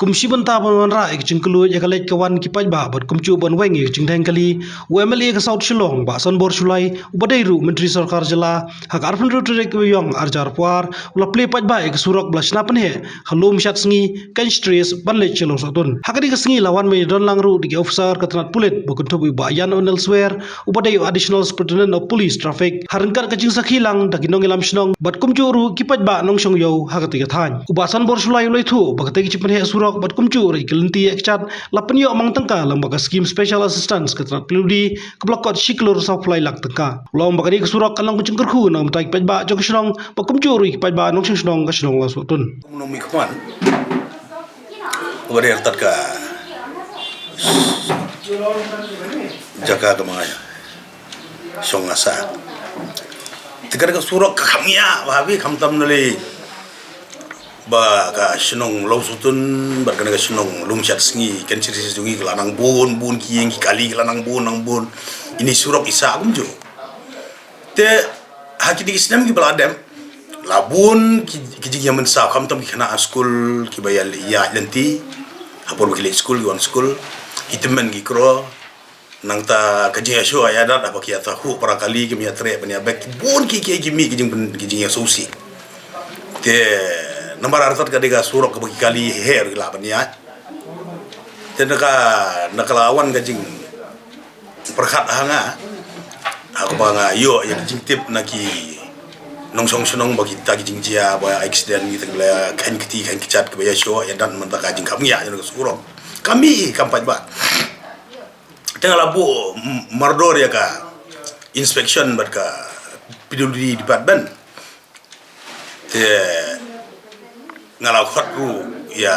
kumshi banta ban ra ek chingkulu ya kalek kawan kipai ba bat kumchu ban weng ek chingthang kali UMLA ka South Shillong ba son bor sulai ubadai ru menteri sarkar jala hak arfan ru trek yong arjar puar ula play paj ba ek surok bla snapan he halum shat sngi kan stress ban le chelo sotun hakadi ka sngi lawan me don lang ru dige officer katnat pulit bukun tobu ba yan on elsewhere ubadai additional superintendent of police traffic harangkar ka jing sakhilang daginong ilam shnong bat kumchu ru kipai ba nong shong yo hakati ka than ubasan bor sulai ulai thu bakate ki chipan he surok bat kumcu ri kelinti ekchat lapan yo mang tangka lambaga scheme special assistance katrat pludi keblokot shiklur supply lak tangka lom bagari kesurok kalang kucing kerku nam taik pajba jok shnong ba kumcu ri pajba nong shnong ka shnong la sutun Nomi kman ubari artat ka jaka gamaya song asa tikar ka surok ka khamia babi khamtam nali ba ka shnong lo sutun ba ka shnong lumchat sngi kan chiri jungi lanang bun ki kali lanang bun ini surok isa gumjo te hakidi islam ki baladem labun ki jigi men sa kam tam ki khana school ki bayal ya lenti hapor ki school gon school itemen ki kro nang ta kaji asho ya da apa ki ata hu para kali ki mi atre bania bek bun ki mi ki jing sosi te nomor artat kadega surok ke kali her la bania te nakalawan gajing perkhat hanga aku banga yo yang jingtip naki nongsong sunong bagi ta jing jia ba accident gitu bela kan kicat ke baya show ya dan mentaka jing kami ya surok kami kampat ba tengah labu mardor ya ka inspection bat ka PWD department te ngalau khotru ya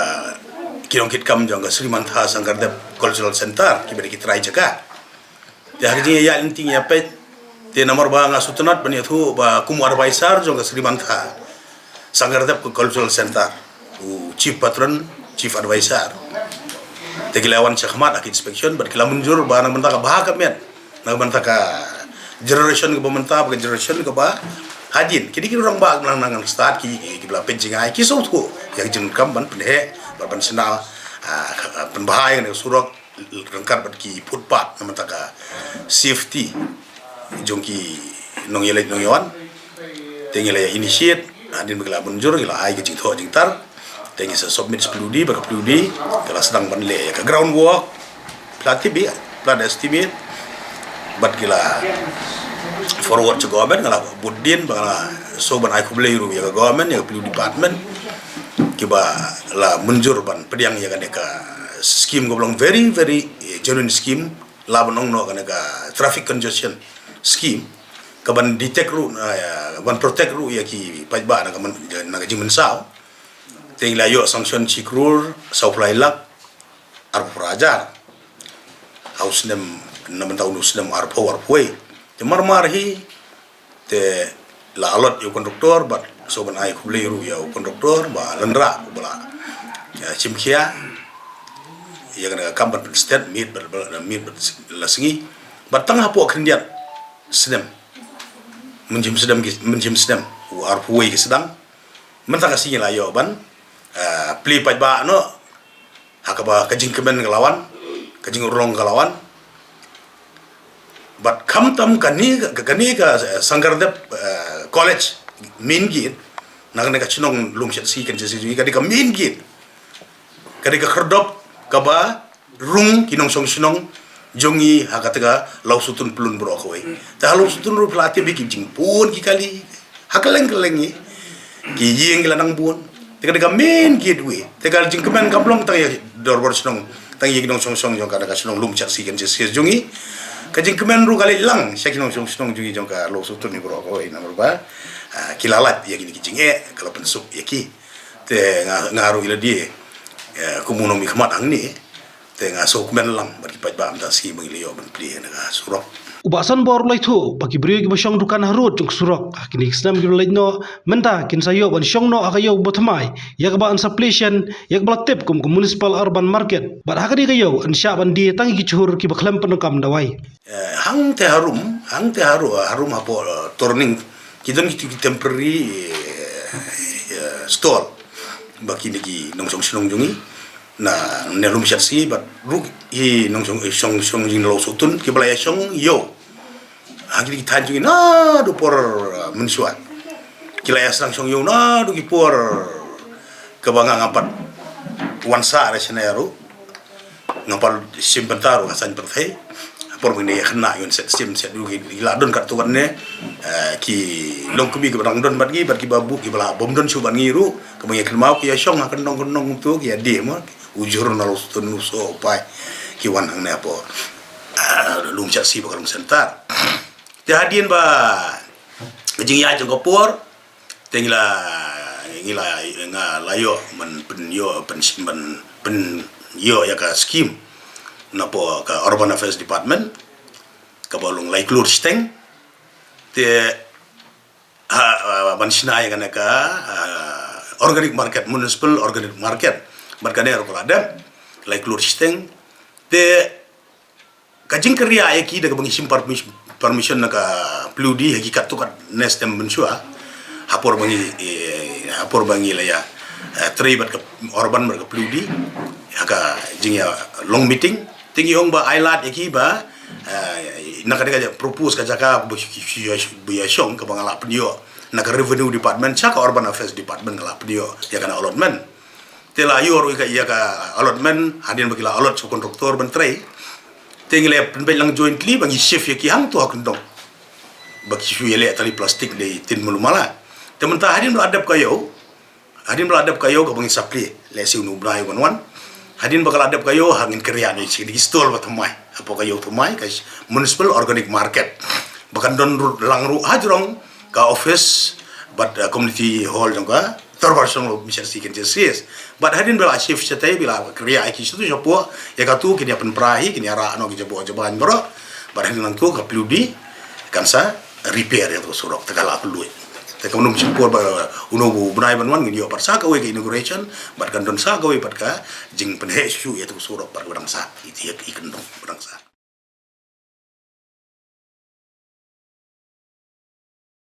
kirong kit kam jong Sri Mantha Sangardep Cultural Center kibari kitrai jaka ya hari ya inting ya pet te nomor ba ngasutunat bani thu ba kumu advisor jong Sri Mantha Sangardep Cultural Center chief patron chief advisor te kilawan chakhmat ak inspection bar kila munjur ba na mentaka bahaka men na mentaka generation ke pemerintah ke generation ke ba hajin kini orang bag nang start ki bla penjing ai ki so thu yang jeng kam ban pendhe ban sena penbahaya ne surok rengkar bat ki footpath namataka safety jongki nong yelek nong yawan tengela initiate adin begla munjur gila ai ki jing tho jing tar tengi se submit 10 di baka 10 di kala sedang ban le ka ground work platibi plan estimate bat gila forward to government ngala budin bangala so ban ai kublei ru ya government ya PWD department kiba la munjur ban pediang ya kaneka scheme goblong very genuine scheme la banong no kaneka traffic congestion scheme kaban detect ru ban protect ru ya ki pajba na kaman na jimen sao tingla yo sanction chikrur supply lak arprajar house nem naman taun usnem arpoi Jamar hi te la alot yo konduktor bat so ban ai kubliru ya konduktor ba landra bala ya chimkhia ya kana kampan state meet la singi batang hapo khendiat sedem menjim sedem war puai ke sedang mentaka singi la yo ban pli paj ba no hakaba kajing kemen ngelawan kajing urong ngelawan but kam tam kani ka Sangardep college main gate nang ka chinong lumshat si kan jesi ka ka main gate ka kherdop ka ba rung kinong song sinong jongi hakatega lausutun plun bro khoi ta lausutun ru plati bi jing pun ki kali hakaleng kelengi ki yeng lanang bun te ka main gate we te ka jing kemen kablong ta dorbor sinong ta yeng song jong ka sinong lumshat si kan jesi jongi kajing kemen ru kali lang syakinong song jugi jongka lo sutun ni bro ko ina berba kilalat ya gini kijing kalau pensuk ya ki te ngaru ila dia kumuno mi khmat ang ni te ngaso kemen lang bagi paj ba amta si mengilio ben pli na surok ubasan bor lai thu baki bri ki bashong dukan harut chung surok kini snam ki lai no menta kin sayo ban shong no akayo botmai yak ba an suppletion yak bla tip kum municipal urban market bar hakari kayo an sha ban di tangi ki chhur ki bakhlam panakam dawai hang te harum hapo turning kidon ki temporary stall baki niki nong song sinong jungi na nelum syarsi bat ruk I nong song jing lo sutun ki balaya song yo agi ki tanjung na do por mensuat kilaya sang song yo na do ki por kebangang ngapat wansa ra senaru ngapal simpentaru hasan perthai por mene khna yon set du ki ladon kat tuan ne ki long kubi ke barang don bat ki babu ki bala bom don suban ngiru kemang yak mau ki ya song akan nong tu ki ya de mo ujur na lo tun so pai ki wan hang ne apo lum chat si bakal sentar te hadien ba jing ya jong kopor tengila nga layo man pen yo pen yo ya ka skim na po ka Urban Affairs Department ka balong lai klur steng te ban sinai kana ka organic market municipal organic market markane ro ada lai klur steng te kajing kerja ki daga bangi sim permission na ka pludi hakikat tu kat nestem bensua hapor bangi la ya tribat ka urban merka pludi ka jing ya long meeting tinggi hong ba ailat eki ba nakadega propose ka jaka buya shong ka bangala penyo nak revenue department cha ka urban affairs department kala penyo ya kana allotment tela yor ka ya ka allotment hadin bagila allot so kontraktor bentrei tingile penbe lang jointly bagi chef ya ki hang tu hakndong bagi su yele tali plastik de tin mulumala tementah hadin beladap kayo ka bangi supply lesi unu brai wan hadin bakal adap kayo hangin kerja ni di stol batamai apa kayo tumai ka municipal organic market bahkan don langru hajrong ka office but community hall jongka terbarsong lo misal sikin jesis but hadin bela shift cetai bila kerja iki situ jopo ya katu kini apen prahi kini ara no ki jaban bro but hadin nangku ka pludi kansa repair ya to surok tegala pelui kamunum simpur ba uno bunai banwan ngi yo parsa ka we inauguration bat kan don sa ka we pat ka jing penhe su ya tu surok par barang sa iti ya ikendong barang sa